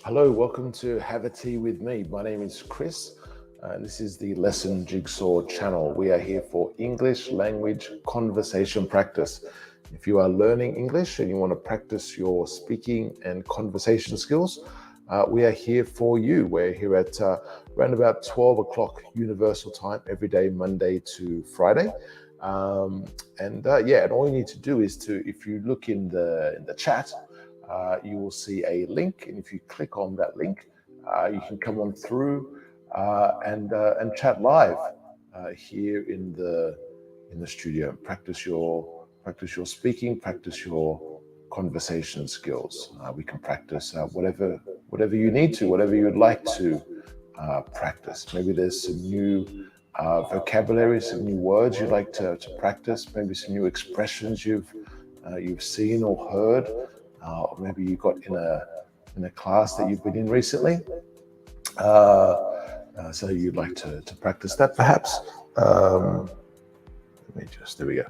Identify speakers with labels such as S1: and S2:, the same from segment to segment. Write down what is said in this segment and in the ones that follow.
S1: Hello, welcome to Have a Tea with me. My name is Chris. This is the Lesson Jigsaw channel. We are here for English language conversation practice. If you are learning English and you want to practice your speaking and conversation skills, we are here for you. We're here at around about 12 o'clock Universal Time every day, Monday to Friday. And all you need to do is if you look in the chat, you will see a link, and if you click on that link, you can come on through and chat live here in the studio. Practice your speaking, practice your conversation skills. We can practice whatever you need to, whatever you would like to practice. Maybe there's some new vocabulary, some new words you'd like to practice. Maybe some new expressions you've seen or heard, or maybe you got in a class that you've been in recently. Uh, so you'd like to practice that, perhaps. There we go.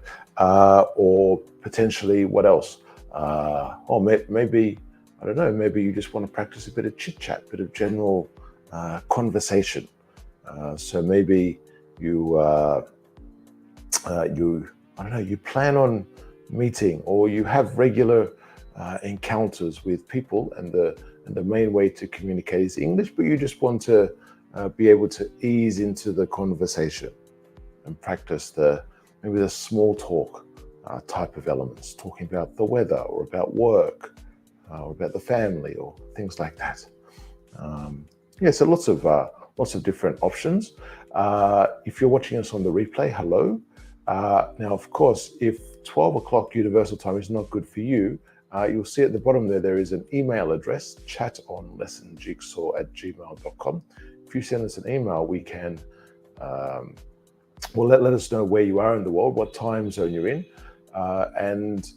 S1: Or potentially, what else? Maybe, I don't know, maybe you just want to practice a bit of chit chat, a bit of general conversation. So maybe I don't know, you plan on meeting, or you have regular encounters with people, and the main way to communicate is English, but you just want to be able to ease into the conversation and practice maybe the small talk type of elements, talking about the weather or about work or about the family or things like that. So lots of different options. If you're watching us on the replay, hello. Now, of course, if 12 o'clock Universal Time is not good for you, you'll see at the bottom there is an email address, chatonlessonjigsaw@gmail.com. If you send us an email, we can, let us know where you are in the world, what time zone you're in, and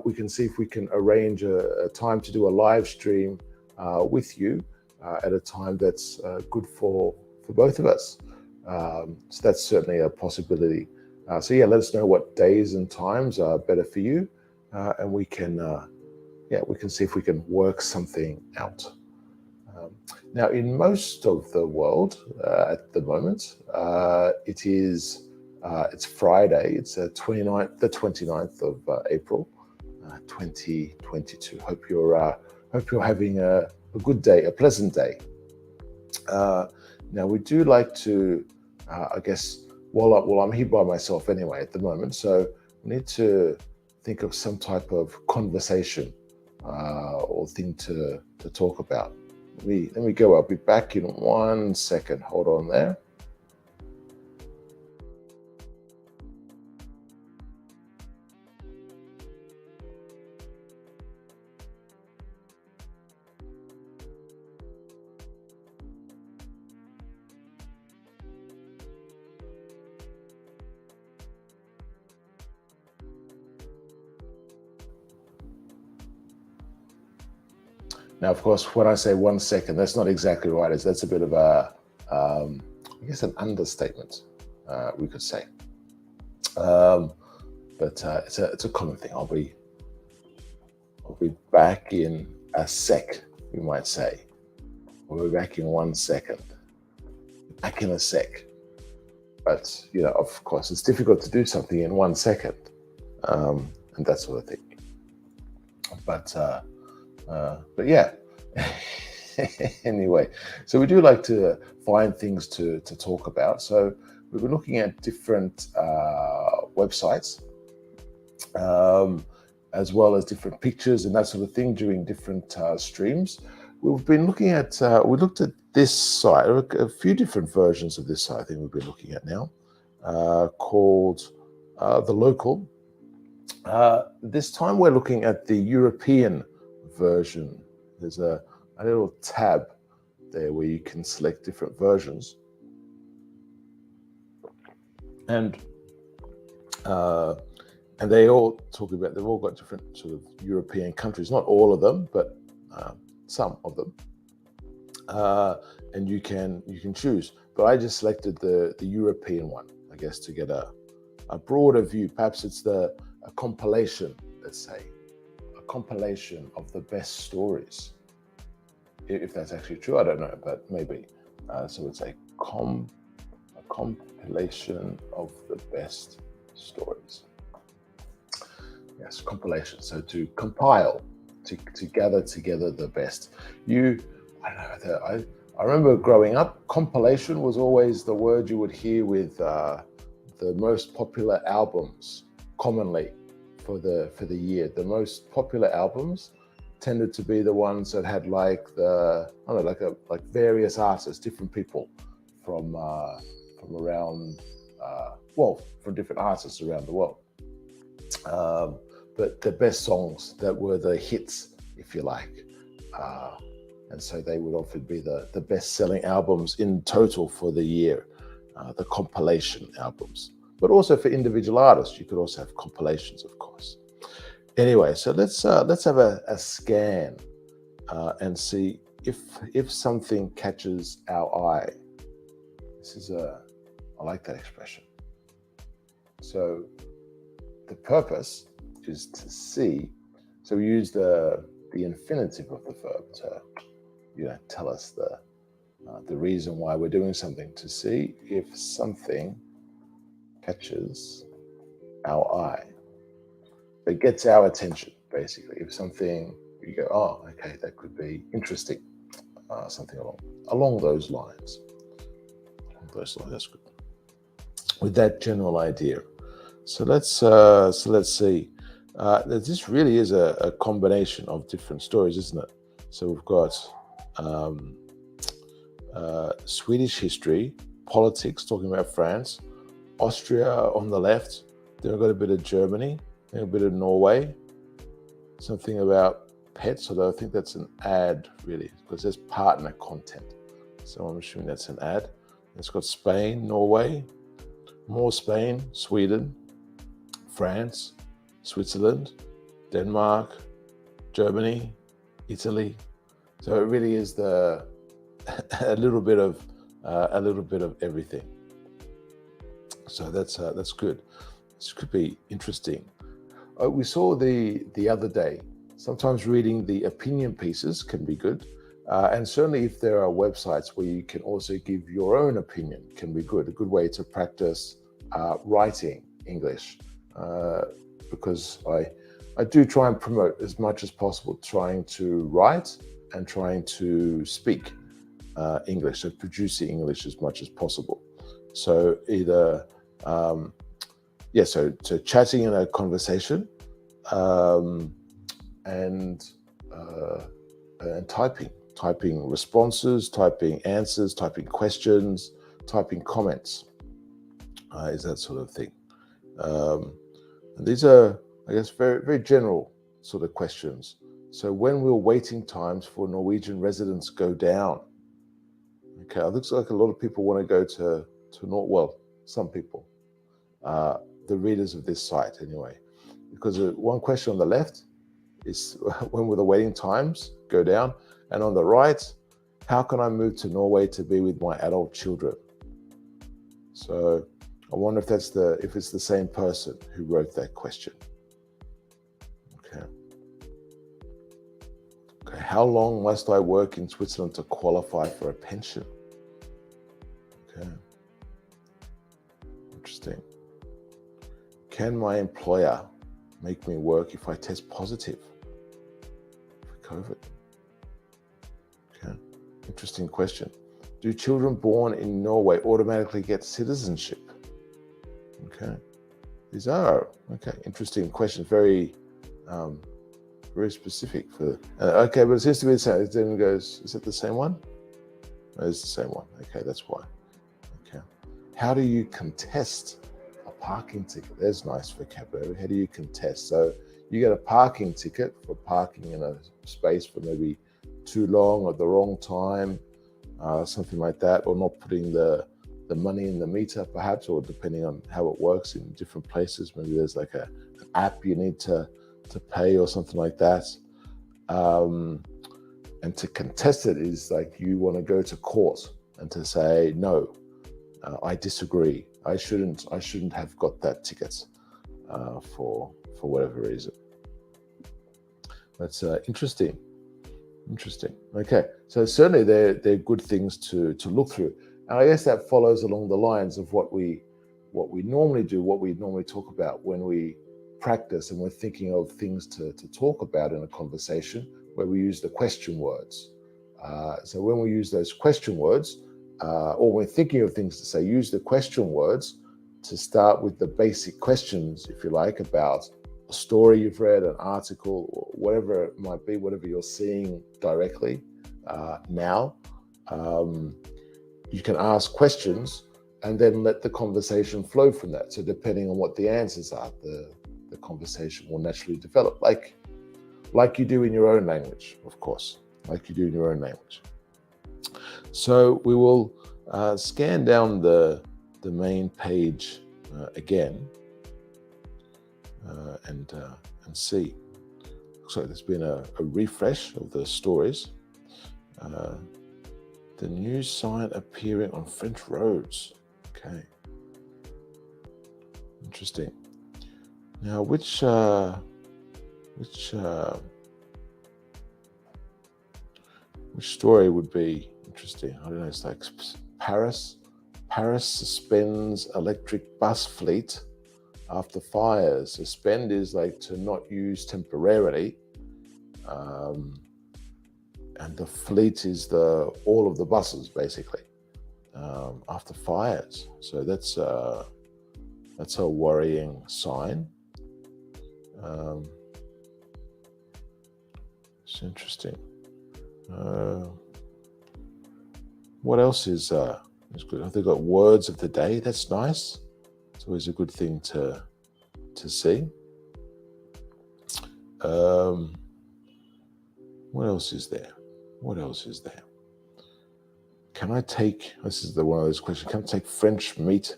S1: we can see if we can arrange a time to do a live stream with you at a time that's good for both of us. So that's certainly a possibility. Let us know what days and times are better for you, and we can see if we can work something out. Now, in most of the world at the moment, it's Friday. It's the 29th of April, 2022. Hope you're having a good day, a pleasant day. Now, we do like to, I guess, I'm here by myself anyway at the moment, so we need to think of some type of conversation or thing to talk about. Let me go. I'll be back in 1 second. Hold on there. Now, of course, when I say 1 second, that's not exactly right. That's a bit of I guess, an understatement, we could say. But it's a common thing. I'll be back in a sec, we might say. We'll be back in 1 second. Back in a sec. But of course, it's difficult to do something in 1 second, and that sort of thing. But yeah. Anyway, so we do like to find things to talk about. So we've been looking at different websites, as well as different pictures and that sort of thing during different streams. We've been looking at, we looked at this site, a few different versions of this site I think we've been looking at now, called The Local. This time we're looking at the European version. There's a little tab there where you can select different versions. And they all talk about, they've all got different sort of European countries, not all of them, but some of them. And you can choose. But I just selected the European one, I guess, to get a broader view. Perhaps it's a compilation, let's say, a compilation of the best stories If that's actually true, I don't know, but maybe. So it's a compilation of the best stories. Yes, compilation. So to compile, to gather together the best. I don't know. I remember growing up, compilation was always the word you would hear with the most popular albums commonly for the year. The most popular albums tended to be the ones that had like like various artists, different people from around from different artists around the world. But the best songs that were the hits, if you like. And so they would often be the best-selling albums in total for the year, the compilation albums. But also for individual artists, you could also have compilations, of course. Anyway, so let's have a scan and see if something catches our eye. I like that expression. So the purpose is to see. So we use the infinitive of the verb to tell us the reason why we're doing something, to see if something catches our eye. It gets our attention, basically. If something, you go, oh, okay, that could be interesting, something along those lines. That's good. With that general idea. So let's see. This really is a combination of different stories, isn't it? So we've got Swedish history, politics, talking about France, Austria on the left. Then we've got a bit of Germany, then a bit of Norway, something about pets, although I think that's an ad, really, because there's partner content. So I'm assuming that's an ad. It's got Spain, Norway, more Spain, Sweden, France, Switzerland, Denmark, Germany, Italy. So it really is a little bit of everything. So that's good. This could be interesting. We saw the other day. Sometimes reading the opinion pieces can be good, and certainly if there are websites where you can also give your own opinion, can be good. A good way to practice writing English, because I do try and promote as much as possible trying to write and trying to speak English, so producing English as much as possible. So either so chatting in a conversation, and typing responses, typing answers, typing questions, typing comments, is that sort of thing. And these are, I guess, very, very general sort of questions. So when will waiting times for Norwegian residents go down? Okay, it looks like a lot of people want to go to well, some people, the readers of this site anyway, because one question on the left is when will the waiting times go down? And on the right, how can I move to Norway to be with my adult children? So I wonder if it's the same person who wrote that question. Okay. How long must I work in Switzerland to qualify for a pension? Okay. Interesting. Can my employer make me work if I test positive for COVID? Okay. Interesting question. Do children born in Norway automatically get citizenship? Okay. These are interesting questions. Very specific for. Okay, but it seems to be the same. It then goes. Is it the same one? No, it's the same one. Okay, that's why. Okay. How do you contest a parking ticket? There's nice vocabulary. How do you contest? So you get a parking ticket for parking in a space for maybe too long or the wrong time, something like that, or not putting the money in the meter, perhaps, or depending on how it works in different places. Maybe there's like an app you need to pay or something like that. And to contest it is like you want to go to court and to say, no, I disagree. I shouldn't have got that ticket for whatever reason. That's interesting. Interesting. Okay, so certainly they're good things to look through, and I guess that follows along the lines of what we normally do, what we normally talk about when we practice and we're thinking of things to talk about in a conversation, where we use the question words. So when we use those question words, or we're thinking of things to say, use the question words to start with the basic questions, if you like, about a story you've read, an article, or whatever it might be, whatever you're seeing directly now. You can ask questions and then let the conversation flow from that. So depending on what the answers are, the conversation will naturally develop, like you do in your own language, of course, like you do in your own language. So we will scan down the main page again and see. Looks like there's been a refresh of the stories. The new sign appearing on French roads. Okay, interesting. Now, which story would be interesting? I don't know. It's like Paris suspends electric bus fleet after fires. Suspend is like to not use temporarily, and the fleet is all of the buses basically after fires. So that's a worrying sign. It's interesting. What else is good? Have they got words of the day? That's nice. It's always a good thing to see. What else is there? Can I take, this is one of those questions, can I take French meat,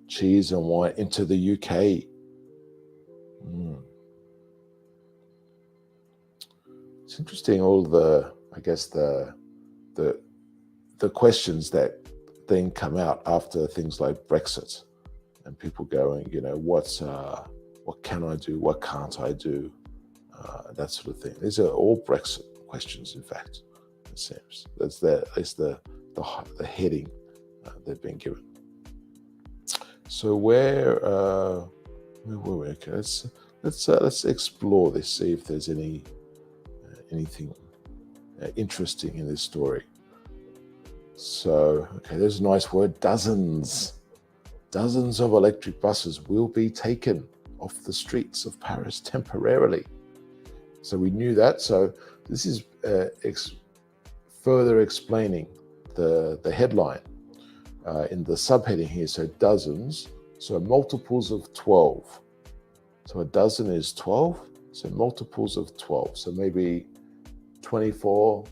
S1: cheese and wine into the UK? It's interesting, all the questions that then come out after things like Brexit, and people going, what can I do? What can't I do? That sort of thing. These are all Brexit questions, in fact, it seems. That's the heading they've been given. So where were we? Okay, let's explore this, see if there's anything interesting in this story. So, okay, there's a nice word, dozens of electric buses will be taken off the streets of Paris temporarily. So we knew that. So this is further explaining the headline in the subheading here. So dozens, so multiples of 12. So a dozen is 12, so multiples of 12. So maybe 24,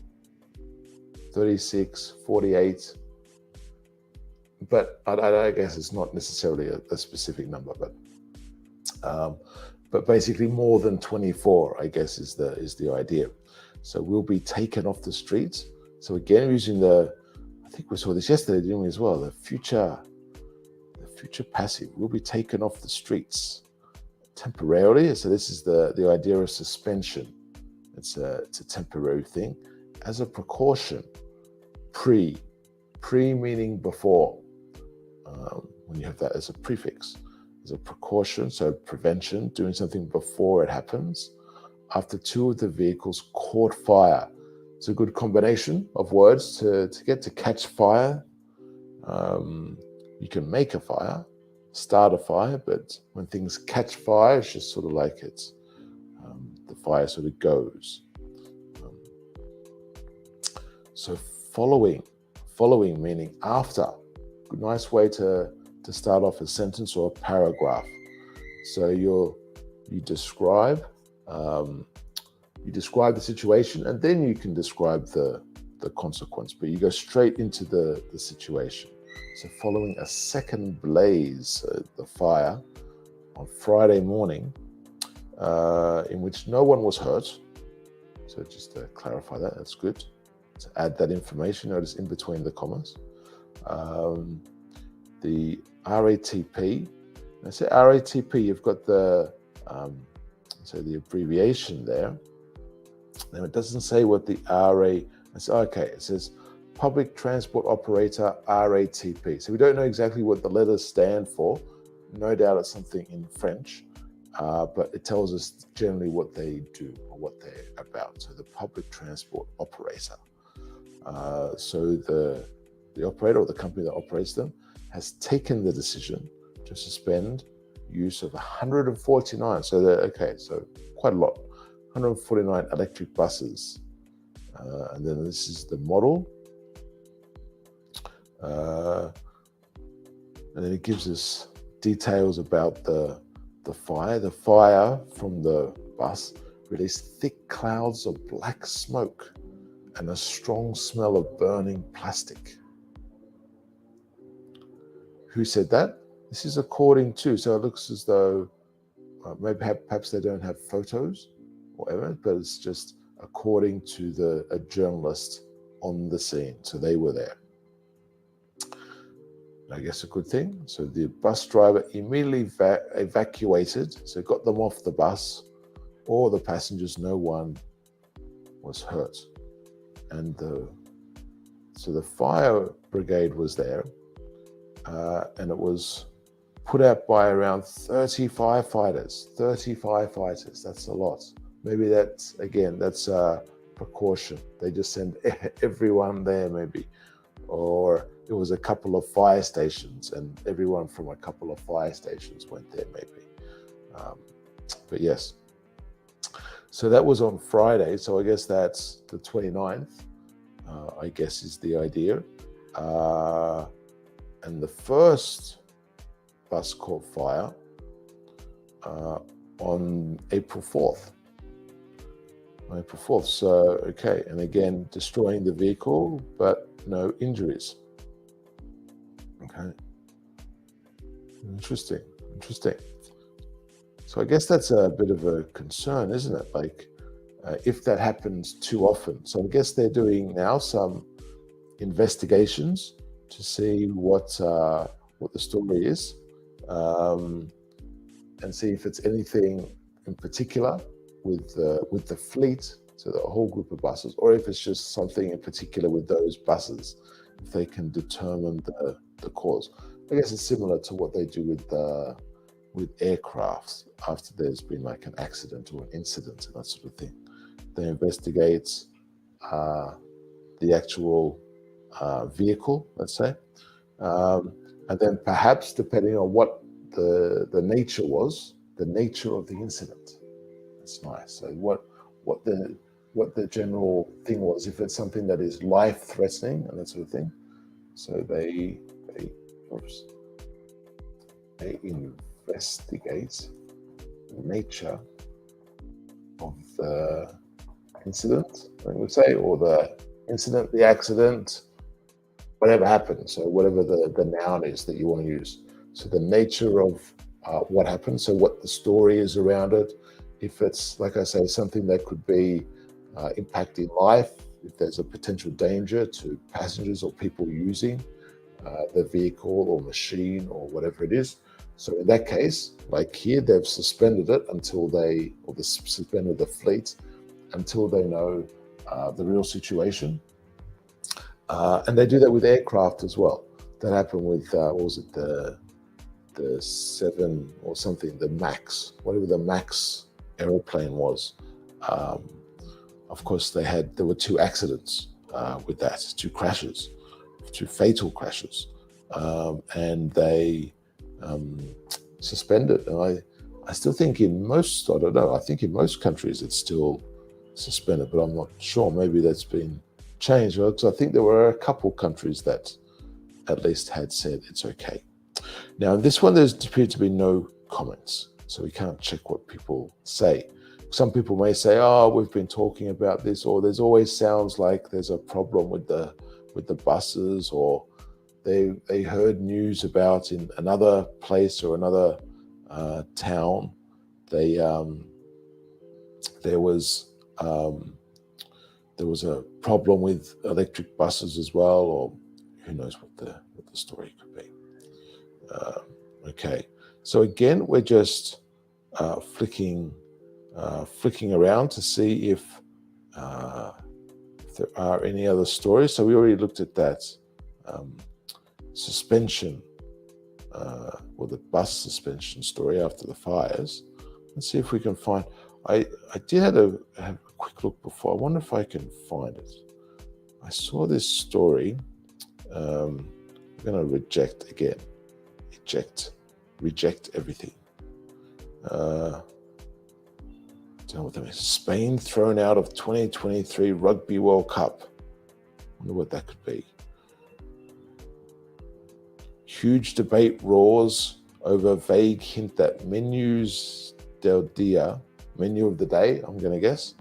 S1: 36, 48. But I guess it's not necessarily a specific number, but basically more than 24, I guess, is the idea. So we'll be taken off the streets. So again, using I think we saw this yesterday, didn't we, as well? The future passive will be taken off the streets temporarily. So this is the idea of suspension. It's a temporary thing. As a precaution, pre meaning before. When you have that as a prefix, as a precaution, so prevention, doing something before it happens. After two of the vehicles caught fire. It's a good combination of words to get to catch fire. You can make a fire, start a fire, but when things catch fire, it's just sort of like the fire sort of goes. So following meaning after. Nice way to start off a sentence or a paragraph. So you describe the situation, and then you can describe the consequence, but you go straight into the situation. So following a second blaze, the fire on Friday morning, in which no one was hurt. So just to clarify that's good. To add that information, notice in between the commas. The RATP. I say RATP, you've got the abbreviation there. Now it doesn't say what the RA. It's okay. It says Public Transport Operator, RATP. So we don't know exactly what the letters stand for. No doubt it's something in French, but it tells us generally what they do or what they're about. So the Public Transport Operator. So the operator or the company that operates them has taken the decision to suspend use of 149. So okay, so quite a lot. 149 electric buses. And then this is the model. And then it gives us details about the fire. The fire from the bus released thick clouds of black smoke and a strong smell of burning plastic. Who said that? This is according to, so it looks as though maybe perhaps they don't have photos or whatever, but it's just according to a journalist on the scene. So they were there. I guess a good thing. So the bus driver immediately evacuated, so got them off the bus. All the passengers, no one was hurt. And so the fire brigade was there, and it was put out by around 30 firefighters. 30 firefighters, that's a lot. Maybe that's a precaution. They just send everyone there maybe. Or it was a couple of fire stations and everyone from a couple of fire stations went there maybe. But yes. So that was on Friday. So I guess that's the 29th, I guess is the idea. And the first bus caught fire on April 4th. April 4th. So, okay. And again, destroying the vehicle, but no injuries. Okay. Interesting. So I guess that's a bit of a concern, isn't it? Like, if that happens too often. So I guess they're doing now some investigations to see what the story is, and see if it's anything in particular with the fleet, so the whole group of buses, or if it's just something in particular with those buses, if they can determine the cause. I guess it's similar to what they do with aircrafts after there's been like an accident or an incident and that sort of thing. They investigate the actual vehicle, let's say, and then perhaps depending on what the nature was, the nature of the incident. That's nice. So what the general thing was, if it's something that is life-threatening and that sort of thing. So they investigate the nature of the incident, I would say, or the incident, the accident, whatever happened. So whatever the noun is that you want to use. So the nature of what happened, so what the story is around it. If it's, like I say, something that could be impacting life, if there's a potential danger to passengers or people using the vehicle or machine or whatever it is. So in that case, like here, they've suspended it until suspended the fleet until they know the real situation. And they do that with aircraft as well. That happened with, what was it, the 7 or something, the MAX, whatever the MAX aeroplane was. Of course, there were 2 accidents with that, 2 crashes, 2 fatal crashes, and they suspended. And I still think in most, I don't know, I think in most countries it's still suspended, but I'm not sure. Maybe that's been changed. Because I think there were a couple countries that at least had said it's okay. Now, in this one, there's appeared to be no comments, so we can't check what people say. Some people may say, "Oh, we've been talking about this," or "There's always sounds like there's a problem with the buses," or they heard news about in another place or another town. There was a problem with electric buses as well, or who knows what the story could be. Okay, so again, we're just flicking around to see if If there are any other stories, so we already looked at that. Suspension, or the bus suspension story after the fires. Let's see if we can find. I did have a quick look before. I wonder if I can find it. I saw this story. I'm going to reject again. Reject everything. Don't know what that means. Spain thrown out of 2023 Rugby World Cup. Wonder what that could be. Huge debate roars over vague hint that menus del dia, menu of the day, I'm going to guess,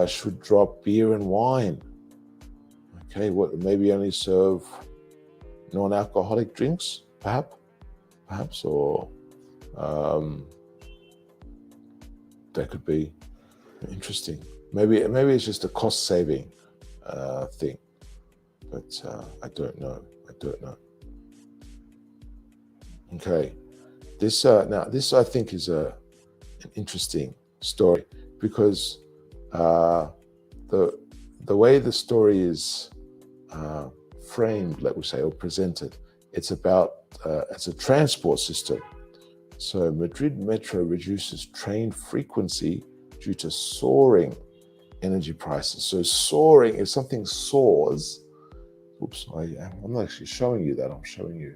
S1: should drop beer and wine. Okay, what, maybe only serve non-alcoholic drinks, perhaps, or that could be interesting. Maybe it's just a cost-saving thing, but I don't know. Okay, this I think is an interesting story, because the way the story is framed, let me say, or presented, it's a transport system. So Madrid Metro reduces train frequency due to soaring energy prices. So soaring, if something soars, oops, I'm not actually showing you that. I'm showing you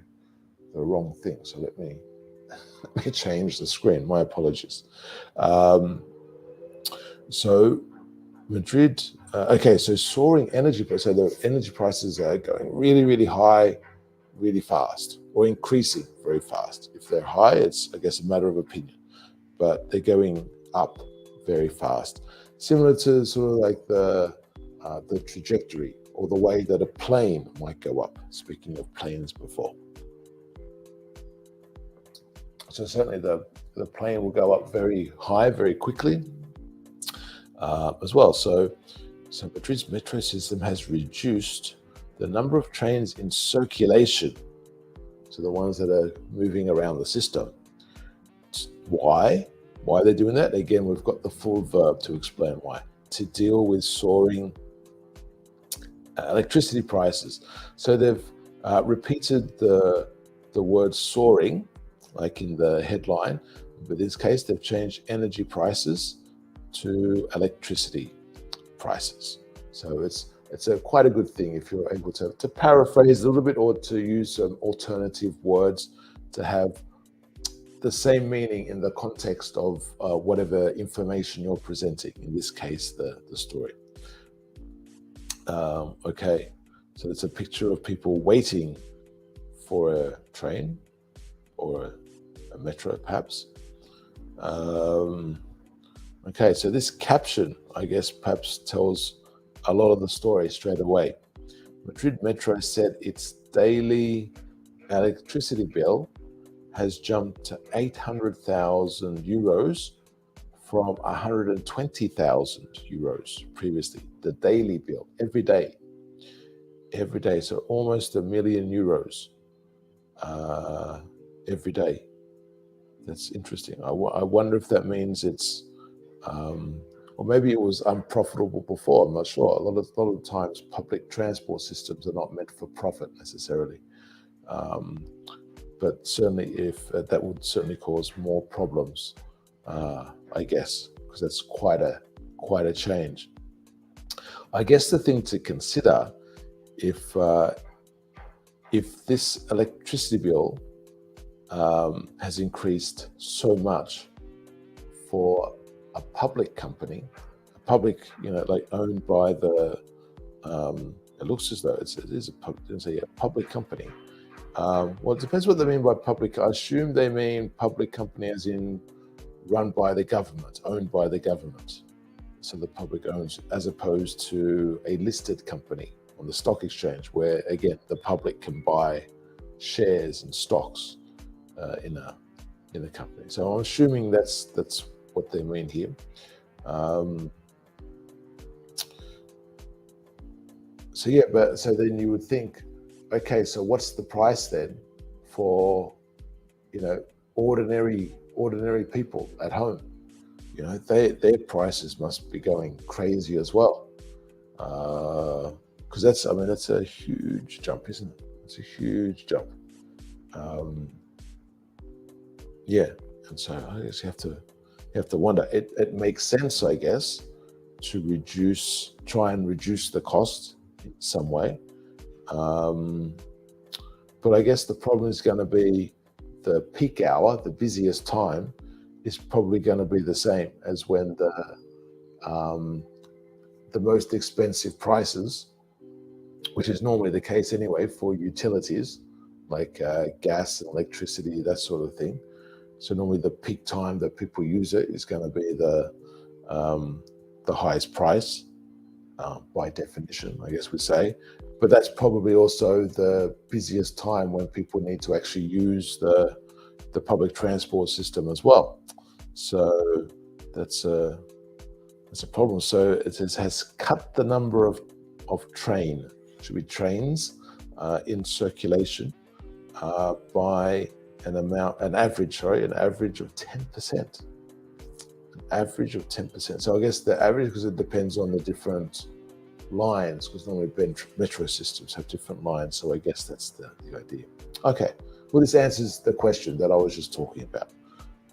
S1: the wrong thing. So let me change the screen. My apologies. So Madrid, okay, so soaring energy prices, so the energy prices are going really, really high, really fast, or increasing very fast. If they're high, it's, I guess, a matter of opinion, but they're going up very fast. Similar to sort of like the trajectory or the way that a plane might go up, speaking of planes before. So certainly the plane will go up very high, very quickly as well. So Madrid's metro system has reduced the number of trains in circulation, so the ones that are moving around the system. Why? Why are they doing that? Again, we've got the full verb to explain why. To deal with soaring electricity prices. So they've repeated the word soaring, like in the headline, but in this case, they've changed energy prices to electricity prices. So it's quite a good thing if you're able to paraphrase a little bit, or to use some alternative words to have the same meaning in the context of whatever information you're presenting, in this case, the story. Okay, so it's a picture of people waiting for a train or a metro, perhaps. Okay, so this caption, I guess, perhaps tells a lot of the story straight away. Madrid Metro said its daily electricity bill has jumped to 800,000 euros from 120,000 euros previously. The daily bill, every day, so almost €1 million every day. That's interesting. I wonder if that means it's, or maybe it was unprofitable before. I'm not sure. A lot of times, public transport systems are not meant for profit necessarily. But certainly, if that would certainly cause more problems, I guess, because that's quite a change. I guess the thing to consider, if this electricity bill has increased so much for a public company, like owned by the, it looks as though it is a public company. Well, it depends what they mean by public. I assume they mean public company as in run by the government, owned by the government. So the public owns, as opposed to a listed company on the stock exchange, where again the public can buy shares and stocks in a company. So I'm assuming that's what they mean here. So then you would think, okay, so what's the price then for, ordinary people at home? Their prices must be going crazy as well. because that's a huge jump, isn't it? It's a huge jump. Yeah, and so I guess you have to wonder. It makes sense, I guess, to try and reduce the cost in some way. Um, but I guess the problem is going to be the peak hour, the busiest time, is probably going to be the same as when um, the most expensive prices, which is normally the case anyway for utilities like gas and electricity, that sort of thing. So normally the peak time that people use it is going to be the highest price by definition, I guess we say. But that's probably also the busiest time when people need to actually use the public transport system as well. So that's a problem. So it has cut the number of trains in circulation by an average of 10%. An average of 10%. So I guess the average, because it depends on the different lines, because normally metro systems have different lines. So I guess that's the idea. Okay. Well, this answers the question that I was just talking about.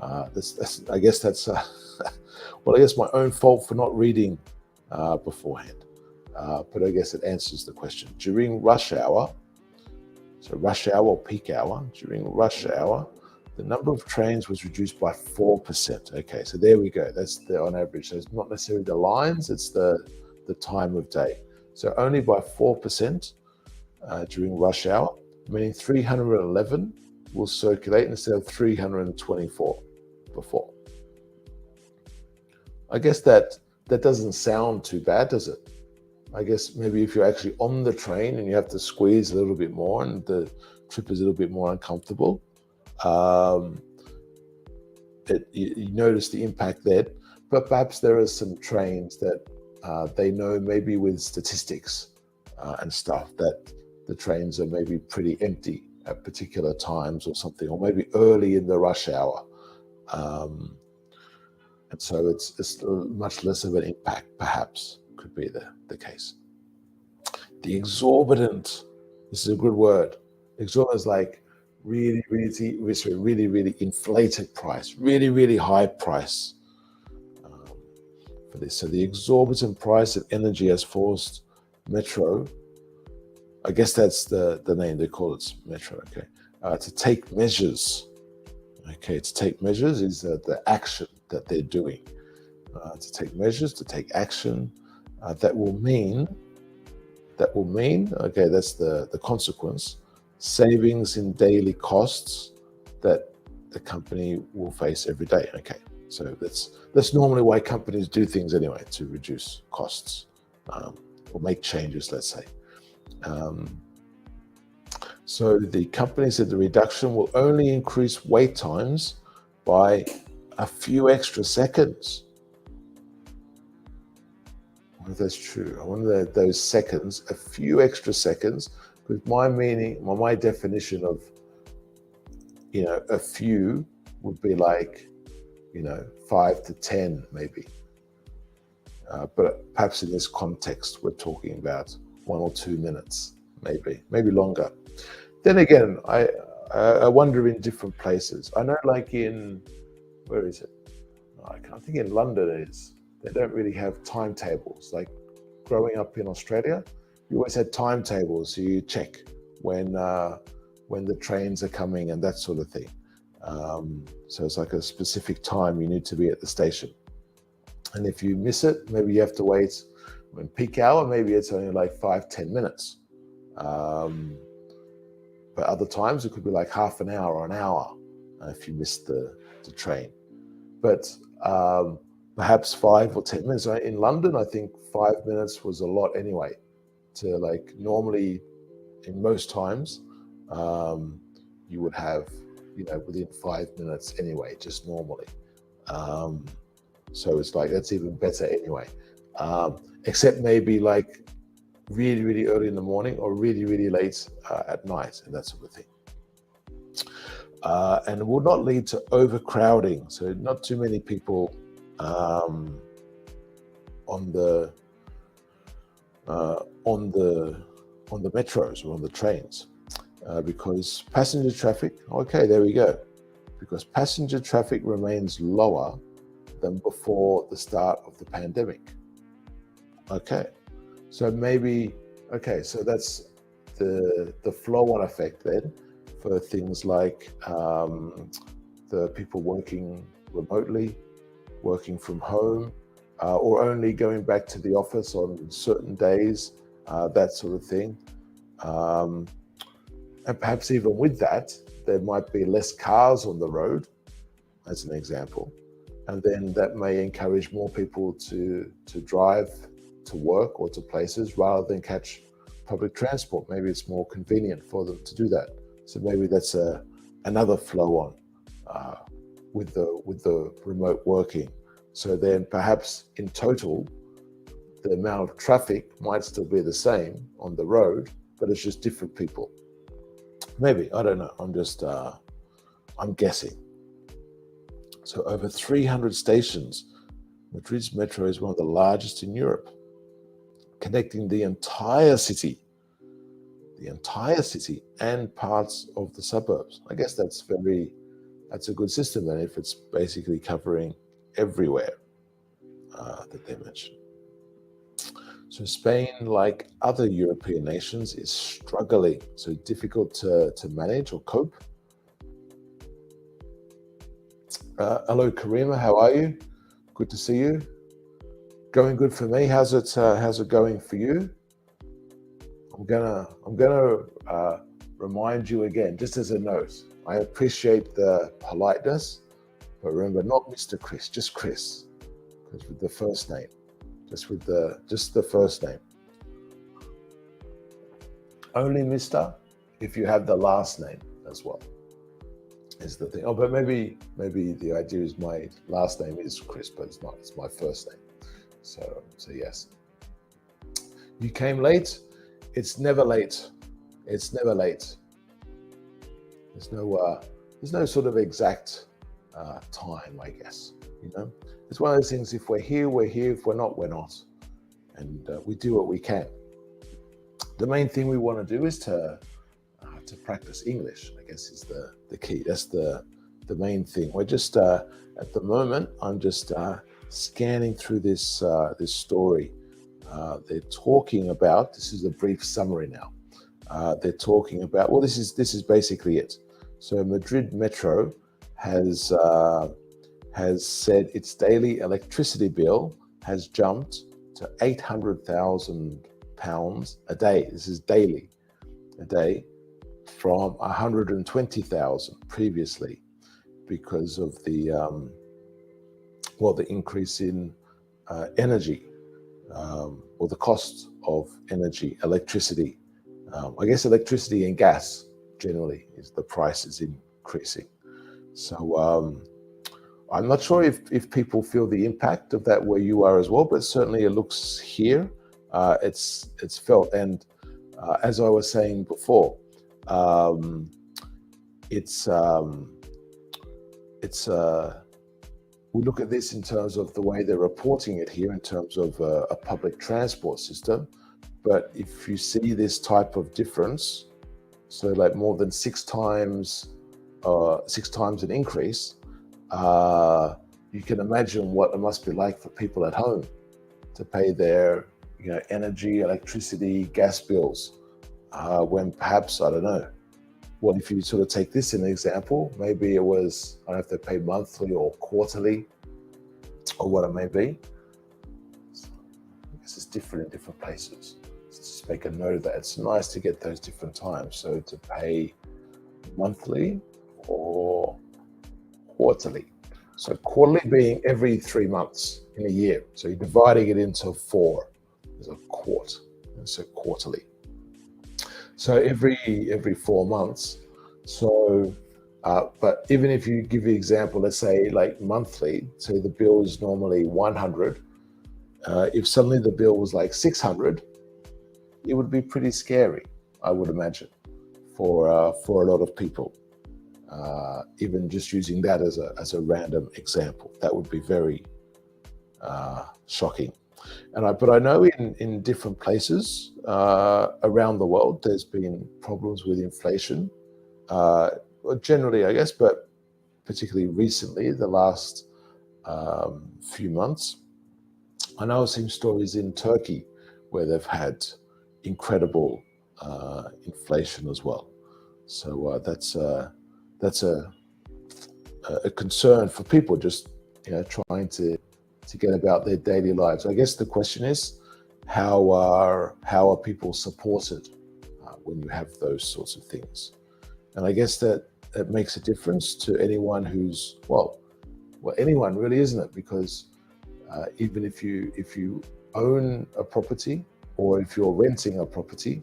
S1: I guess that's well, I guess my own fault for not reading beforehand. But I guess it answers the question. During rush hour, so rush hour or peak hour, during rush hour, the number of trains was reduced by 4%. Okay, so there we go. That's on average. So it's not necessarily the lines, it's the time of day. So only by 4% during rush hour, meaning 311 will circulate instead of 324 before. I guess that doesn't sound too bad, does it? I guess maybe if you're actually on the train and you have to squeeze a little bit more and the trip is a little bit more uncomfortable, you notice the impact there. But perhaps there are some trains that they know, maybe with statistics and stuff, that the trains are maybe pretty empty at particular times or something, or maybe early in the rush hour. And so it's much less of an impact, perhaps, could be the case. The exorbitant, this is a good word. Exorbitant is like really inflated price, really high price for this. So the exorbitant price of energy has forced Metro, I guess that's the name they call it, Metro, okay, to take measures. Okay, to take measures is the action that they're doing. To take measures, to take action, that will mean, okay, that's the consequence, savings in daily costs that the company will face every day. Okay, so that's normally why companies do things anyway, to reduce costs or make changes, let's say. So the company said the reduction will only increase wait times by a few extra seconds. I wonder if that's true. I wonder that those seconds, a few extra seconds, because my definition of, a few would be like, 5 to 10 maybe. But perhaps in this context, we're talking about 1 or 2 minutes, maybe longer. Then again, I wonder in different places. I know, like where is it? I can't think. In London they don't really have timetables. Like growing up in Australia, you always had timetables, so you check when the trains are coming and that sort of thing. So it's like a specific time you need to be at the station. And if you miss it, maybe you have to wait. When peak hour, maybe it's only like 5-10 minutes. But other times it could be like half an hour or an hour if you missed the train. But perhaps 5 or 10 minutes. In London, I think 5 minutes was a lot anyway. To like normally, in most times, you would have, within 5 minutes anyway, just normally. So it's like, that's even better anyway. Except maybe like really early in the morning or really late at night and that sort of thing. And it will not lead to overcrowding. So not too many people on on the metros or on the trains, because passenger traffic. Okay, there we go. Because passenger traffic remains lower than before the start of the pandemic. Okay, so maybe so that's the flow-on effect then for things like the people working remotely, working from home, or only going back to the office on certain days, that sort of thing. And perhaps even with that, there might be less cars on the road, as an example. And then that may encourage more people to drive to work or to places rather than catch public transport. Maybe it's more convenient for them to do that. So maybe that's another flow on with the remote working. So then perhaps in total, the amount of traffic might still be the same on the road, but it's just different people. Maybe, I don't know. I'm guessing. So over 300 stations. Madrid's metro is one of the largest in Europe, connecting the entire city and parts of the suburbs. I guess that's a good system then, if it's basically covering everywhere that they mentioned. So Spain, like other European nations, is struggling. So difficult to manage or cope. Hello, Karima. How are you? Good to see you. Going good for me. How's it going for you? I'm gonna remind you again, just as a note. I appreciate the politeness, but remember, not Mr. Chris, just Chris, because with the first name, just the first name. Only Mr. if you have the last name as well. Is the thing. Oh, but maybe the idea is my last name is Chris, but it's not. It's my first name. So yes. You came late. It's never late. It's never late. There's no sort of exact time, I guess. It's one of those things. If we're here, we're here. If we're not, we're not. And we do what we can. The main thing we want to do is to practice English, I guess, is the key. That's the main thing. We're just at the moment, I'm just scanning through this story. They're talking about, this is a brief summary now. They're talking about, well, this is basically it. So Madrid Metro has said its daily electricity bill has jumped to £800,000 a day. This is daily, a day, from 120,000 previously, because of the increase in energy, or the cost of energy, electricity. I guess electricity and gas generally is the price is increasing. So I'm not sure if people feel the impact of that where you are as well, but certainly it looks here. It's felt, and as I was saying before, we look at this in terms of the way they're reporting it here in terms of a public transport system. But if you see this type of difference, so like more than six times an increase, you can imagine what it must be like for people at home to pay their energy, electricity, gas bills, when perhaps, I don't know, well, if you sort of take this as an example, maybe it was, I don't know if they pay monthly or quarterly or what it may be. So I guess it's different in different places. So just make a note of that. It's nice to get those different times. So to pay monthly or quarterly. So quarterly being every 3 months in a year. So you're dividing it into 4 as a quart. And so quarterly. So every 4 months. So, but even if you give the example, let's say like monthly, so the bill is normally 100. If suddenly the bill was like 600, it would be pretty scary, I would imagine, for a lot of people. Even just using that as a random example, that would be very shocking. But I know in different places around the world, there's been problems with inflation. Well, generally, I guess, but particularly recently, the last few months. I know I've seen stories in Turkey where they've had incredible inflation as well. So that's a concern for people just trying to get about their daily lives. I guess the question is, how are people supported when you have those sorts of things? And I guess that makes a difference to anyone who's anyone really, isn't it? Because even if you own a property or if you're renting a property,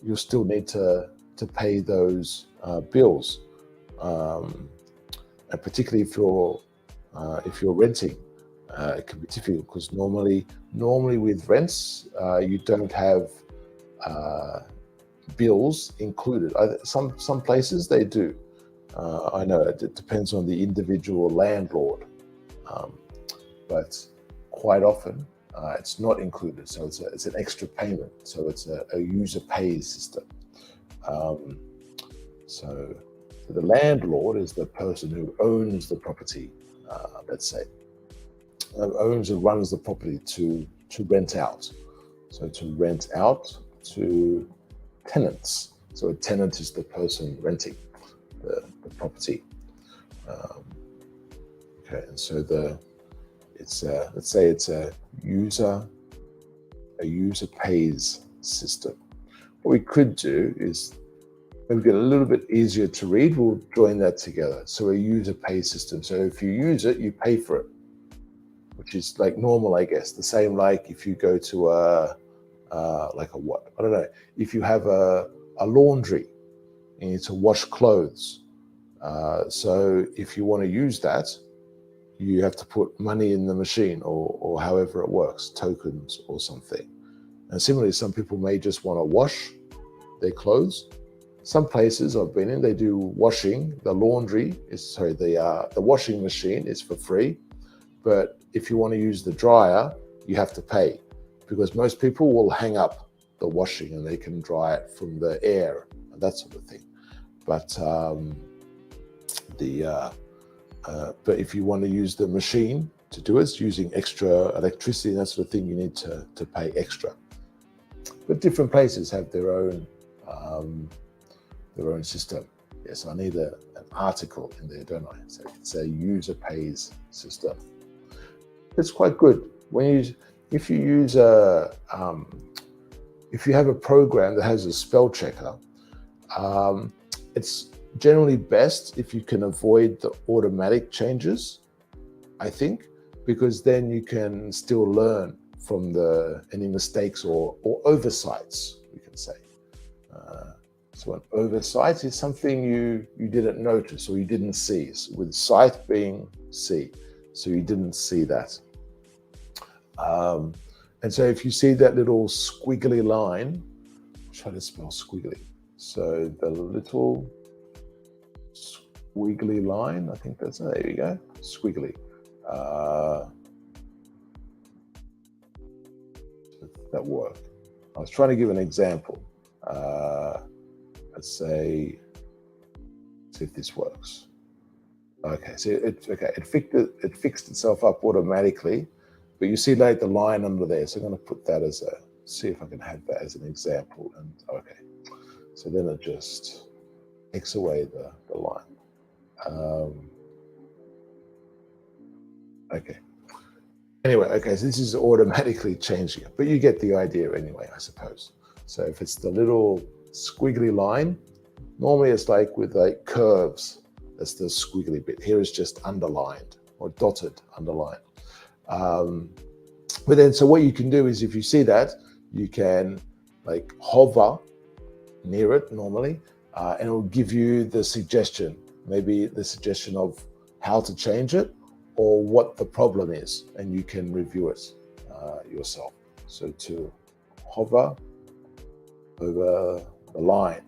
S1: you'll still need to pay those bills, and particularly if you're renting, it can be difficult because normally with rents you don't have bills included. Some places they do. I know it depends on the individual landlord, but quite often it's not included. So it's an extra payment. So it's a user pays system. So the landlord is the person who owns the property. Let's say owns and runs the property to rent out. So to rent out to tenants. So a tenant is the person renting the property. Okay, and so let's say it's a user pays system. What we could do is maybe get a little bit easier to read. We'll join that together. So a user pays system. So if you use it, you pay for it, which is like normal, I guess. The same like if you go to if you have a laundry and you need to wash clothes. So if you want to use that, you have to put money in the machine or however it works, tokens or something. And similarly, some people may just want to wash their clothes. Some places I've been in, they do washing. The washing machine is for free. But if you want to use the dryer, you have to pay, because most people will hang up the washing and they can dry it from the air and that sort of thing. But but if you want to use the machine to do it, using extra electricity and that sort of thing, you need to pay extra. But different places have their own system. Yes, I need an article in there, don't I? So it's a user pays system. It's quite good if you have a program that has a spell checker. It's generally best if you can avoid the automatic changes, I think, because then you can still learn from any mistakes or oversights, we can say. So an oversight is something you didn't notice or you didn't see, with sight being see. So you didn't see that. And so if you see that little squiggly line, try to spell squiggly. So the little squiggly line, I think there you go, squiggly. That work. I was trying to give an example. Let's see if this works. Okay, so it fixed itself up automatically, but you see like the line under there. So I'm going to put that see if I can have that as an example. And okay, so then it just takes away the line. Okay. Anyway, okay, so this is automatically changing it, but you get the idea anyway, I suppose. So if it's the little squiggly line, normally it's like with like curves. That's the squiggly bit. Here is just underlined or dotted, underlined. But then, so what you can do is, if you see that, you can like hover near it normally, and it will give you the suggestion, maybe the suggestion of how to change it or what the problem is, and you can review it yourself. So to hover over the line,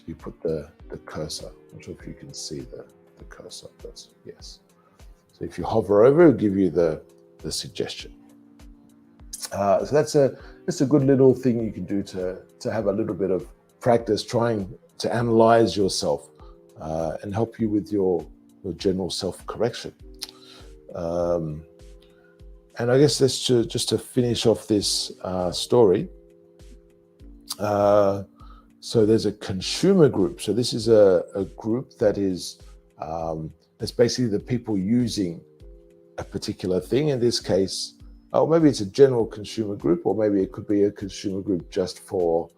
S1: you put the cursor. I'm not sure if you can see the cursor, but yes. So if you hover over, it'll give you the suggestion. So that's a good little thing you can do to have a little bit of practice trying to analyze yourself and help you with your general self-correction. And I guess that's just to finish off this story. So there's a consumer group. So this is a group that is that's basically the people using a particular thing. In this case, or maybe it's a general consumer group, or maybe it could be a consumer group just for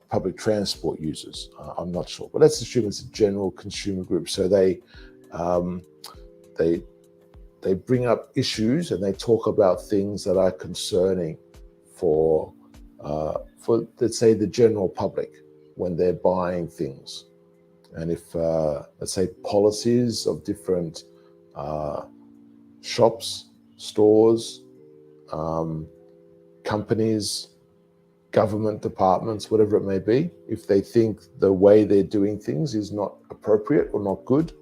S1: public transport users. I'm not sure, but let's assume it's a general consumer group. So they bring up issues and they talk about things that are concerning for let's say the general public when they're buying things. And if let's say policies of different shops, stores, companies, government departments, whatever it may be, if they think the way they're doing things is not appropriate or not good.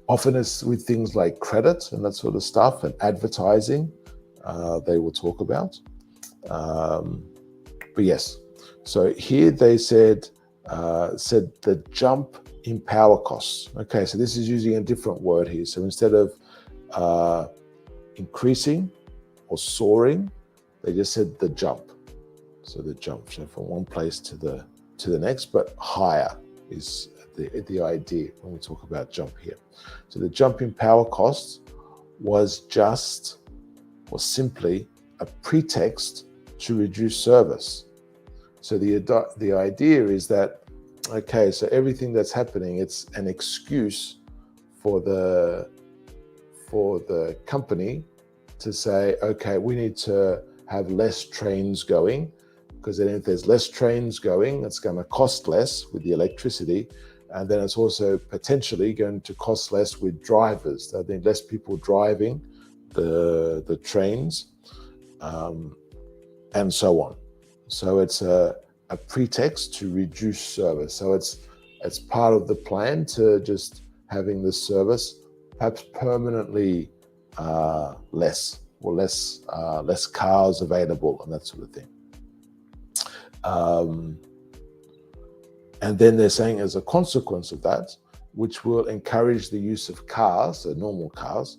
S1: Often it's with things like credit and that sort of stuff, and advertising, they will talk about. But yes, so here they said the jump in power costs. Okay, so this is using a different word here. So instead of increasing or soaring, they just said the jump. So the jump, so from one place to the next, but higher is the idea when we talk about jump here. So the jump in power costs was simply a pretext to reduce service. So the idea is that, okay, so everything that's happening, it's an excuse for the company to say, okay, we need to have less trains going, because then if there's less trains going, it's going to cost less with the electricity, and then it's also potentially going to cost less with drivers. There'll be less people driving the trains, and so on. So it's a pretext to reduce service. So it's part of the plan to just having the service perhaps permanently less cars available and that sort of thing. And then they're saying as a consequence of that, which will encourage the use of cars, so normal cars,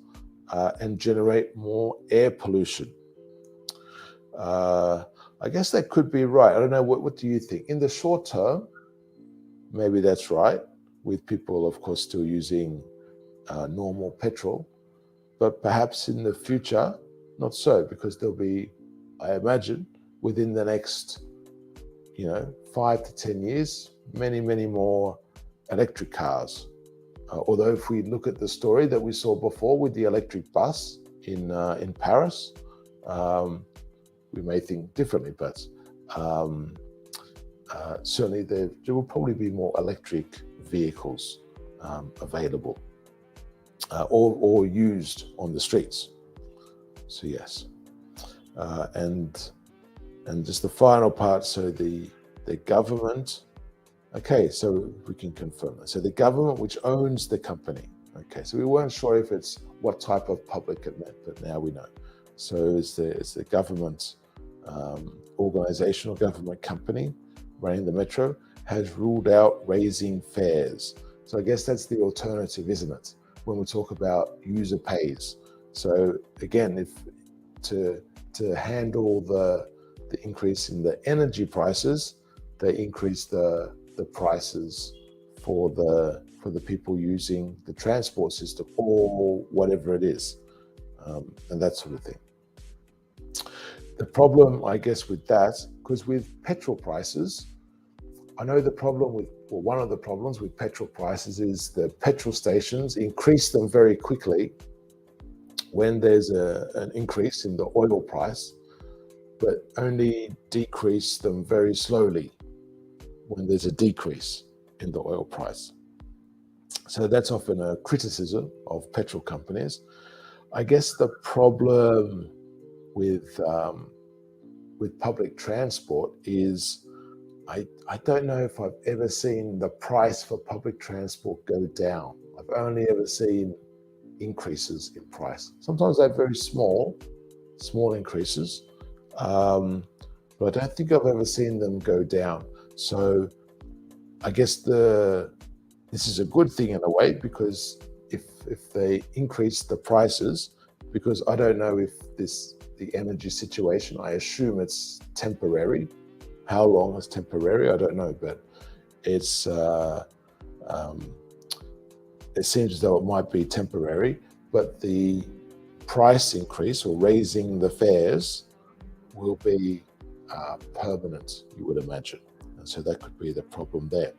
S1: and generate more air pollution. I guess that could be right. I don't know. What do you think? In the short term, maybe that's right, with people, of course, still using normal petrol. But perhaps in the future, not so, because there'll be, I imagine, within the next 5 to 10 years, many more electric cars. Although if we look at the story that we saw before with the electric bus in Paris, we may think differently, but certainly there will probably be more electric vehicles available or used on the streets. So yes, and just the final part. So the government. Okay, so we can confirm that. So the government, which owns the company. Okay, so we weren't sure if it's what type of public it meant, but now we know. So it's the government organization or government company running the metro has ruled out raising fares. So I guess that's the alternative, isn't it? When we talk about user pays. So again, if to handle the increase in the energy prices, they increase the prices for the people using the transport system or whatever it is, and that sort of thing. The problem, I guess, with that, because with petrol prices, I know one of the problems with petrol prices is the petrol stations increase them very quickly when there's an increase in the oil price, but only decrease them very slowly when there's a decrease in the oil price. So that's often a criticism of petrol companies. I guess the problem with public transport is I don't know if I've ever seen the price for public transport go down. I've only ever seen increases in price. Sometimes they're very small increases, but I don't think I've ever seen them go down. So I guess this is a good thing in a way, because if they increase the prices, because I don't know if the energy situation, I assume it's temporary. How long is temporary? I don't know, but it's it seems as though it might be temporary, but the price increase or raising the fares will be permanent, you would imagine. And so that could be the problem there.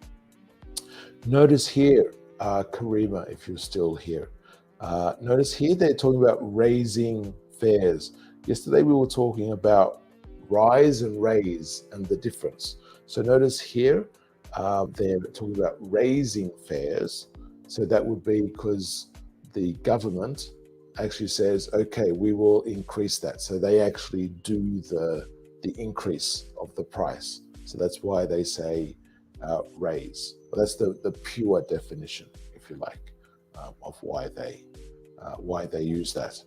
S1: Notice here, Karima, if you're still here, notice here they're talking about raising fares. Yesterday we were talking about rise and raise and the difference. So notice here, they're talking about raising fares. So that would be because the government actually says, okay, we will increase that. So they actually do the increase of the price. So that's why they say raise. Well, that's the pure definition, if you like, of why they use that.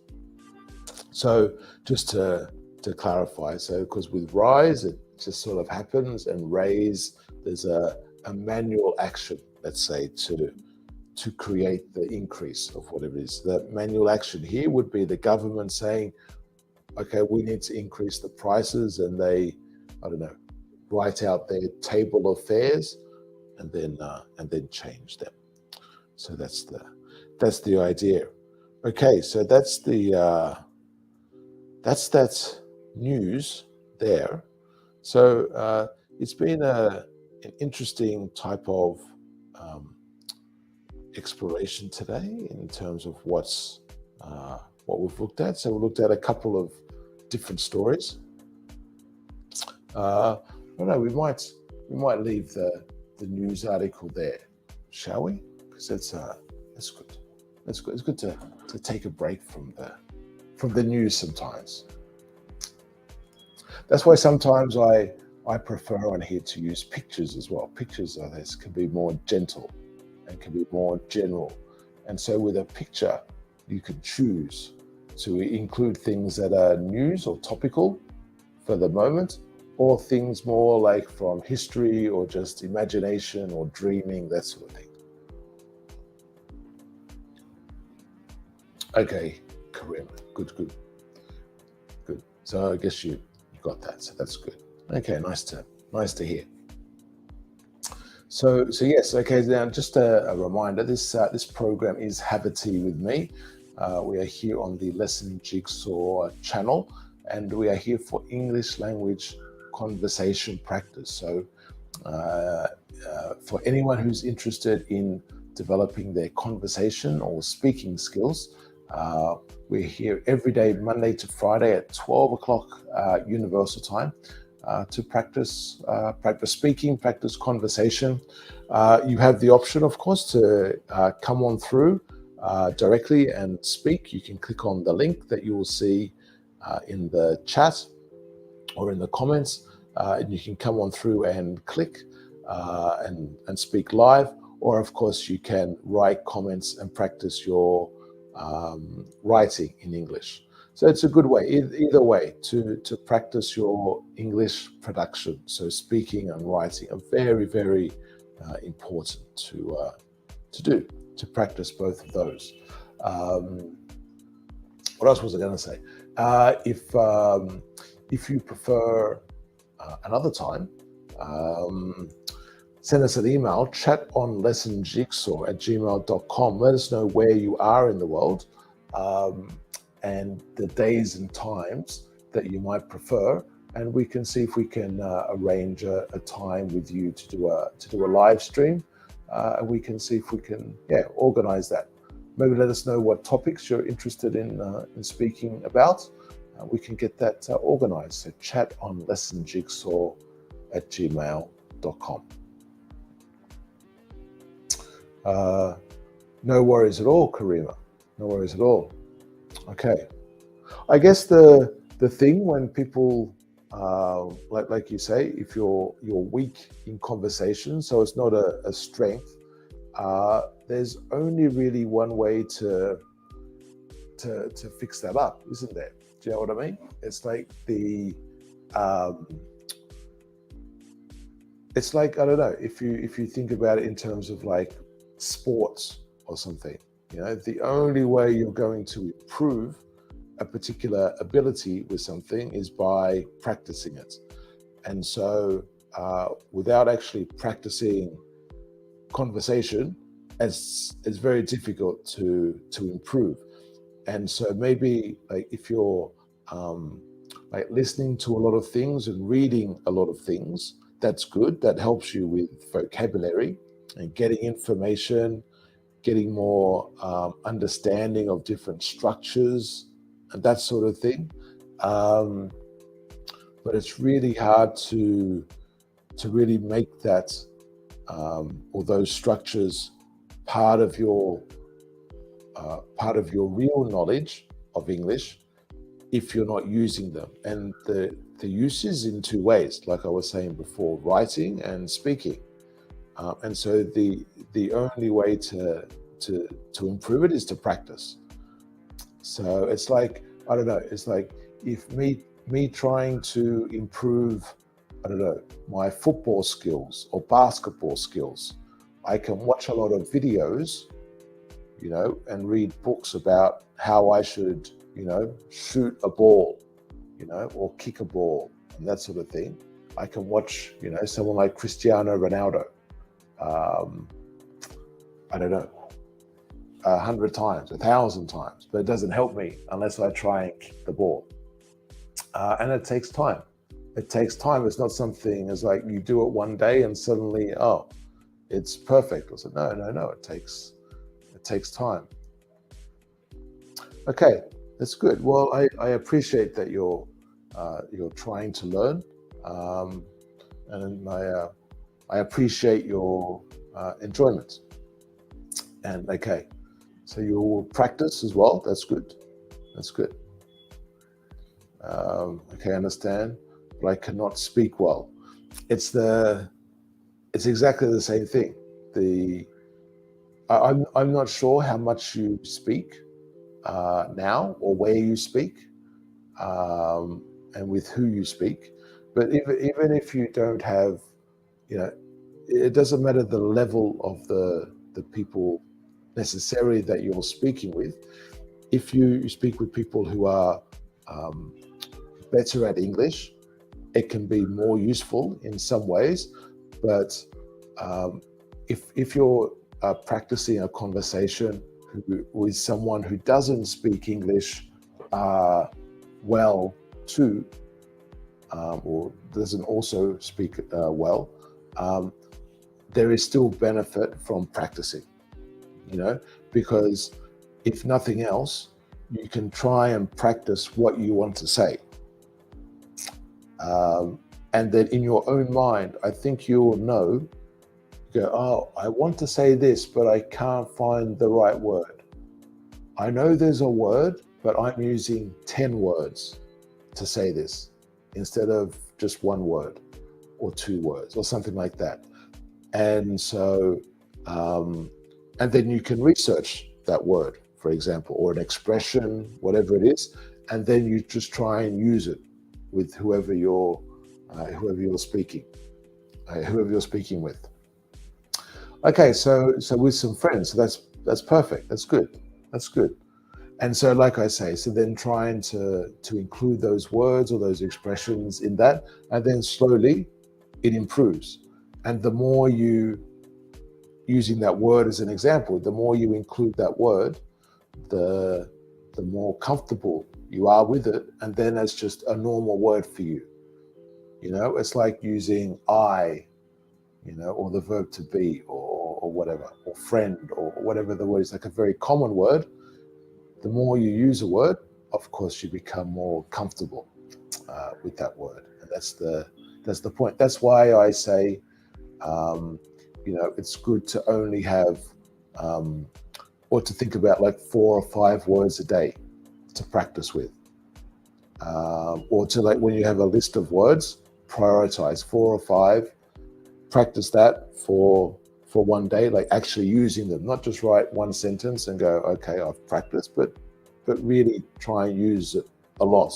S1: So just to clarify, so because with rise, it just sort of happens, and raise, there's a manual action, let's say, to create the increase of whatever it is. The manual action here would be the government saying, okay, we need to increase the prices, and they, I don't know, write out their table of fares and then change them. So that's the idea. Okay, so that's news there. So it's been an interesting type of exploration today in terms of what we've looked at. So we looked at a couple of different stories. I don't know, we might leave the news article there, shall we? Because that's good. That's good. It's good to take a break from the news sometimes. That's why sometimes I prefer on here to use pictures as well. Pictures of this can be more gentle and can be more general. And so with a picture, you can choose to include things that are news or topical for the moment, or things more like from history or just imagination or dreaming, that sort of thing. Okay, Karim, good. So I guess you got that, so that's good. Okay, nice to hear. So yes, okay. Now just a reminder: this program is Have a Tea with me. We are here on the Lesson Jigsaw channel, and we are here for English language conversation practice. So for anyone who's interested in developing their conversation or speaking skills, we're here every day, Monday to Friday at 12 o'clock Universal Time, to practice speaking, practice conversation. You have the option, of course, to come on through directly and speak. You can click on the link that you will see in the chat or in the comments, and you can come on through and click and speak live. Or, of course, you can write comments and practice your writing in English. So it's a good way, either way, to practice your English production. So speaking and writing are very, very important to do, to practice both of those. What else was I going to say? If you prefer another time, send us an email, chatonlessonjigsaw@gmail.com. Let us know where you are in the world, and the days and times that you might prefer, and we can see if we can arrange a time with you to do a live stream, and we can see if we can organize that. Maybe let us know what topics you're interested in speaking about. We can get that organized. So chatonlessonjigsaw@gmail.com. No worries at all, Karima. No worries at all. Okay. I guess the thing when people, like you say, if you're weak in conversation, so it's not a strength, there's only really one way to to fix that up, isn't there? Do you know what I mean? It's like it's like, I don't know, if you think about it in terms of like sports or something, the only way you're going to improve a particular ability with something is by practicing it. And so without actually practicing conversation, it's very difficult to improve. And so maybe like if you're like listening to a lot of things and reading a lot of things, that's good. That helps you with vocabulary and getting information, getting more understanding of different structures and that sort of thing. But it's really hard to really make that or those structures part of your real knowledge of English if you're not using them. And the use is in two ways, like I was saying before, writing and speaking. And so the only way to improve it is to practice. So it's like, I don't know, it's like if me trying to improve, I don't know, my football skills or basketball skills, I can watch a lot of videos, and read books about how I should, shoot a ball, or kick a ball and that sort of thing. I can watch, someone like Cristiano Ronaldo, I don't know, 100 times, 1,000 times, but it doesn't help me unless I try and kick the ball. And it takes time. It takes time. It's not something as like you do it one day and suddenly, oh, it's perfect. I said, no. It takes time. Okay, that's good. Well, I appreciate that you're trying to learn, and I appreciate your enjoyment. And okay, so you will practice as well. That's good. That's good. Okay, I understand, but I cannot speak well. It's exactly the same thing. I'm not sure how much you speak now or where you speak, and with who you speak. But even if you don't have, it doesn't matter the level of the people necessarily that you're speaking with. If you speak with people who are better at English, it can be more useful in some ways. But if you're practicing a conversation with someone who doesn't speak English well too, or doesn't also speak well, there is still benefit from practicing, because if nothing else, you can try and practice what you want to say. And then in your own mind, I think you will know, oh, I want to say this, but I can't find the right word. I know there's a word, but I'm using 10 words to say this instead of just one word or 2 words or something like that. And so, and then you can research that word, for example, or an expression, whatever it is, and then you just try and use it with whoever you're speaking with. Okay, so with some friends, so that's perfect. That's good. And so, like I say, so then trying to include those words or those expressions in that, and then slowly it improves. And the more you, using that word as an example, the more you include that word, the more comfortable you are with it, and then it's just a normal word for you. It's like using I, or the verb to be, or whatever, or friend, or whatever the word is, like a very common word. The more you use a word, of course, you become more comfortable with that word, and that's the point. That's why I say, it's good to only have, or to think about like 4 or 5 words a day to practice with, or to, like, when you have a list of words, prioritize 4 or 5, practice that for one day, like actually using them, not just write one sentence and go, okay, I've practiced, but but really try and use it a lot,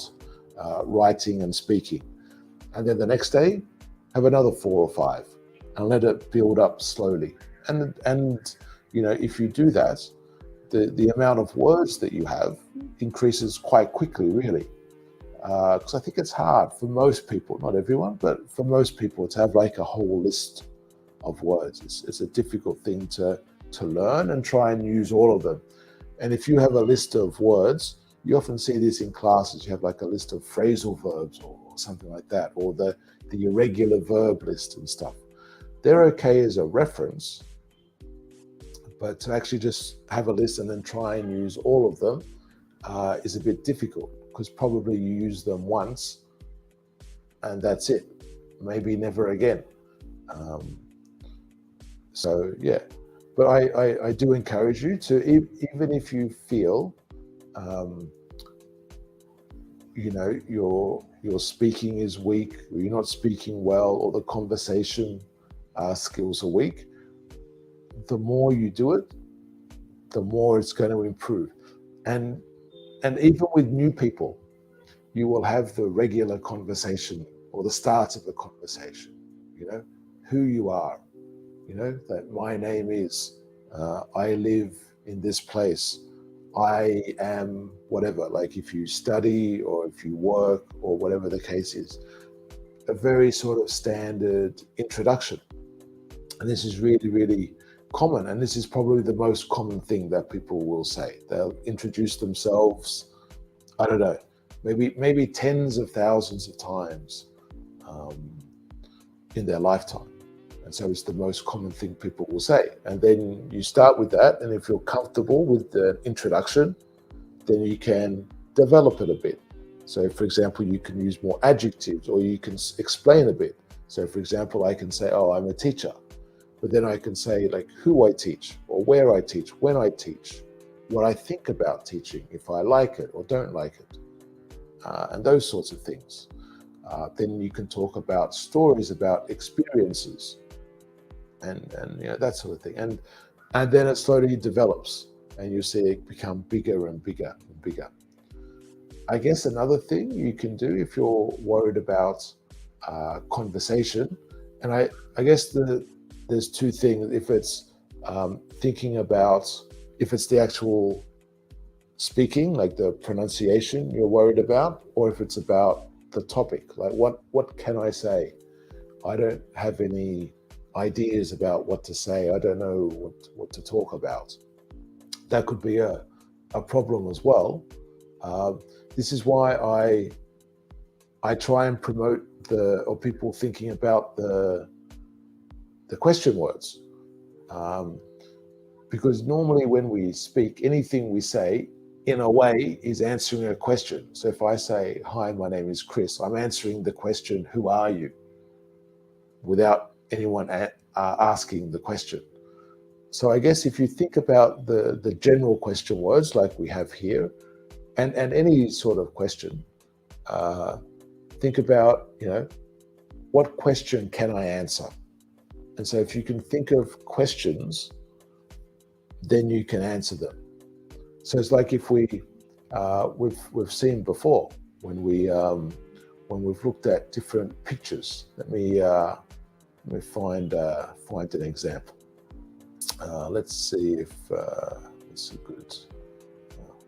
S1: writing and speaking. And then the next day, have another 4 or 5, and let it build up slowly. And if you do that, the amount of words that you have increases quite quickly, really. Because I think it's hard for most people, not everyone, but for most people, to have like a whole list of words. It's a difficult thing to learn and try and use all of them. And if you have a list of words, you often see this in classes. You have like a list of phrasal verbs or something like that, or the irregular verb list and stuff. They're okay as a reference, but to actually just have a list and then try and use all of them is a bit difficult, because probably you use them once and that's it, maybe never again. So yeah, but I do encourage you to, even if you feel your speaking is weak, or you're not speaking well, or the conversation skills are weak, the more you do it, the more it's going to improve. And even with new people, you will have the regular conversation, or the start of the conversation, who you are, that my name is, I live in this place, I am whatever. Like if you study or if you work or whatever the case is, a very sort of standard introduction. And this is really, really common. And this is probably the most common thing that people will say. They'll introduce themselves, I don't know, maybe tens of thousands of times in their lifetime. And so it's the most common thing people will say. And then you start with that, and if you're comfortable with the introduction, then you can develop it a bit. So for example, you can use more adjectives, or you can explain a bit. So for example, I can say, oh, I'm a teacher. But then I can say like who I teach, or where I teach, when I teach, what I think about teaching, if I like it or don't like it, and those sorts of things. Then you can talk about stories, about experiences, and that sort of thing. And then it slowly develops, and you see it become bigger and bigger and bigger. I guess another thing you can do if you're worried about conversation, and I guess there's two things. If it's thinking about, if it's the actual speaking, like the pronunciation you're worried about, or if it's about the topic, like what can I say? I don't have any ideas about what to say. I don't know what to talk about. That could be a problem as well. This is why I try and promote or people thinking about the question words, because normally when we speak, anything we say in a way is answering a question. So if I say, hi, my name is Chris, I'm answering the question, who are you? Without anyone asking the question. So I guess if you think about the general question words like we have here, and any sort of question, think about, what question can I answer? And so if you can think of questions, then you can answer them. So it's like if we've seen before when we've looked at different pictures. Let me find an example. Let's see if it's a good.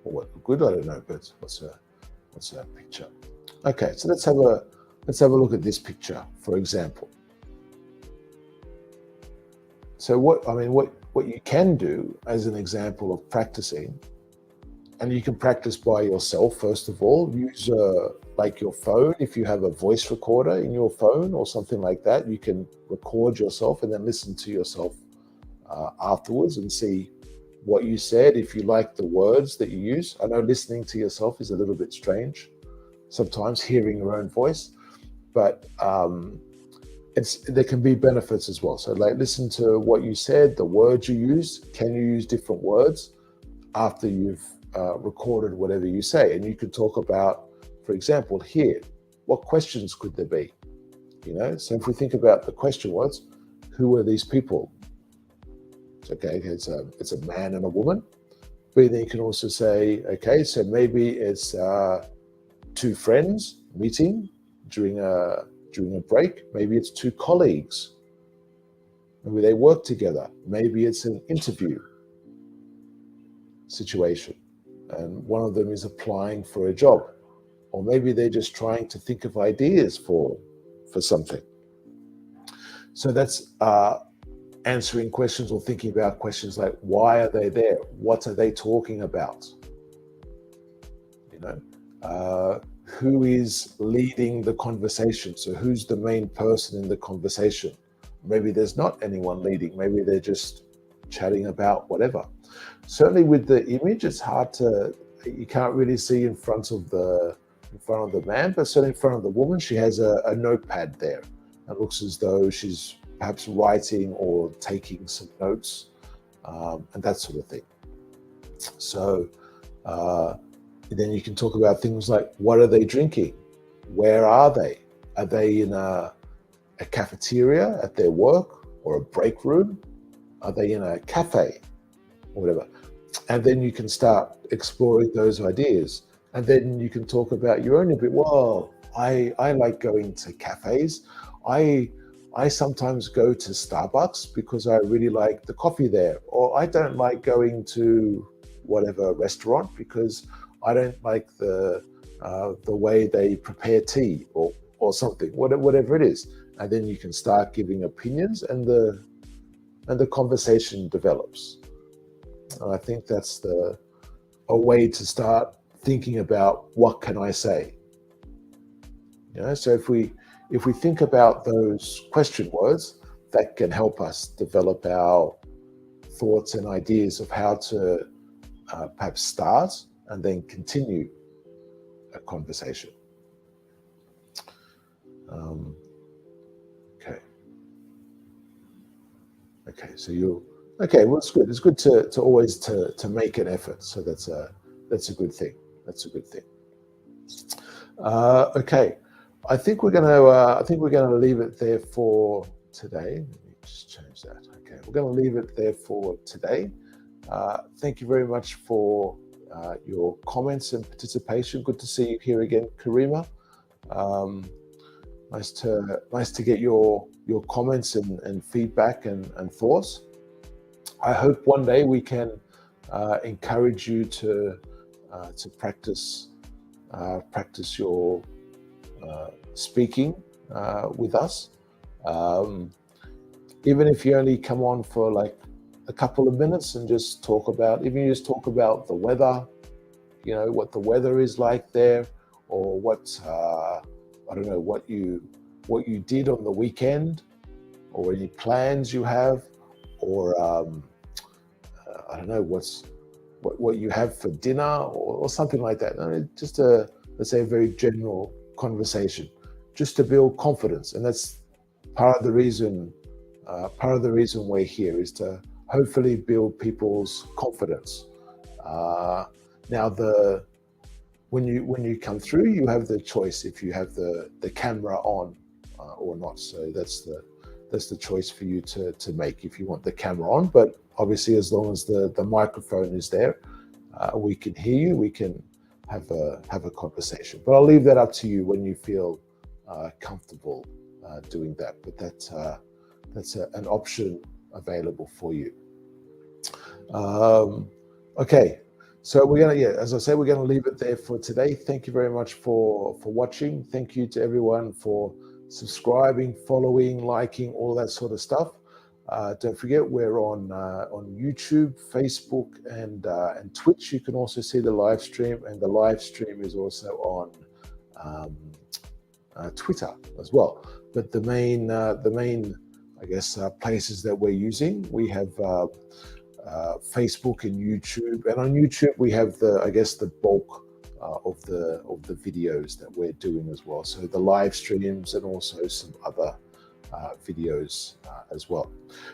S1: Or good, I don't know, but what's a picture? Okay, so let's have a look at this picture, for example. So what you can do as an example of practicing, and you can practice by yourself first of all. Use like your phone. If you have a voice recorder in your phone or something like that, you can record yourself and then listen to yourself afterwards and see what you said, if you like the words that you use. I know listening to yourself is a little bit strange sometimes, hearing your own voice, but there can be benefits as well. So like listen to what you said, the words you use. Can you use different words after you've recorded whatever you say? And you could talk about, for example, here, what questions could there be? So if we think about the question words, who are these people? Okay, it's a man and a woman. But then you can also say, okay, so maybe it's two friends meeting during a break. Maybe it's two colleagues. Maybe they work together. Maybe it's an interview situation, and one of them is applying for a job, or maybe they're just trying to think of ideas for something. So that's answering questions or thinking about questions like, why are they there? What are they talking about? You know, who is leading the conversation? So who's the main person in the conversation? Maybe there's not anyone leading. Maybe they're just chatting about whatever. Certainly with the image, it's hard to, you can't really see in front of the man, but certainly in front of the woman, she has a notepad there. It looks as though she's perhaps writing or taking some notes, and that sort of thing. So then you can talk about things like, what are they drinking? Where are they? Are they in a cafeteria at their work, or a break room? Are they in a cafe or whatever? And then you can start exploring those ideas. And then you can talk about your own a bit. Well, I like going to cafes. I sometimes go to Starbucks because I really like the coffee there. Or I don't like going to whatever restaurant because I don't like the way they prepare tea or something, whatever it is. And then you can start giving opinions, and the conversation develops. And I think that's a way to start thinking about, what can I say? You know, so if we think about those question words, that can help us develop our thoughts and ideas of how to perhaps start and then continue a conversation. Okay, so well, it's good. It's good to always to make an effort. So that's a good thing. That's a good thing. Okay, I think we're gonna leave it there for today. Let me just change that. Okay, we're gonna leave it there for today. Thank you very much for your comments and participation. Good to see you here again, Karima. Nice to get your comments and feedback and thoughts. I hope one day we can encourage you to practice your speaking with us. Even if you only come on for like a couple of minutes and just talk about the weather, you know, what the weather is like there, or what I don't know, what you did on the weekend, or any plans you have, or I don't know, what you have for dinner, or something like that. I mean, just let's say a very general conversation, just to build confidence. And that's part of the reason we're here, is to hopefully build people's confidence. Now when you come through, you have the choice if you have the camera on or not. So that's the choice for you to make, if you want the camera on. But obviously, as long as the microphone is there, we can hear you. We can have a conversation. But I'll leave that up to you when you feel comfortable doing that. But that's an option available for you. Okay. So we're as I say, we're gonna leave it there for today. Thank you very much for watching. Thank you to everyone for subscribing, following, liking, all that sort of stuff. Don't forget, we're on YouTube, Facebook, and Twitch. You can also see the live stream, and the live stream is also on Twitter as well. But the main I guess places that we're using, we have Facebook and YouTube, and on YouTube we have the bulk of the videos that we're doing as well. So the live streams and also some other videos as well.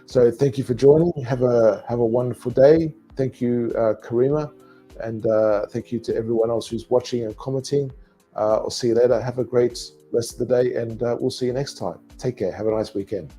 S1: So thank you for joining. Have a wonderful day. Thank you, Karima, and thank you to everyone else who's watching and commenting. I'll see you later. Have a great rest of the day, and we'll see you next time. Take care. Have a nice weekend.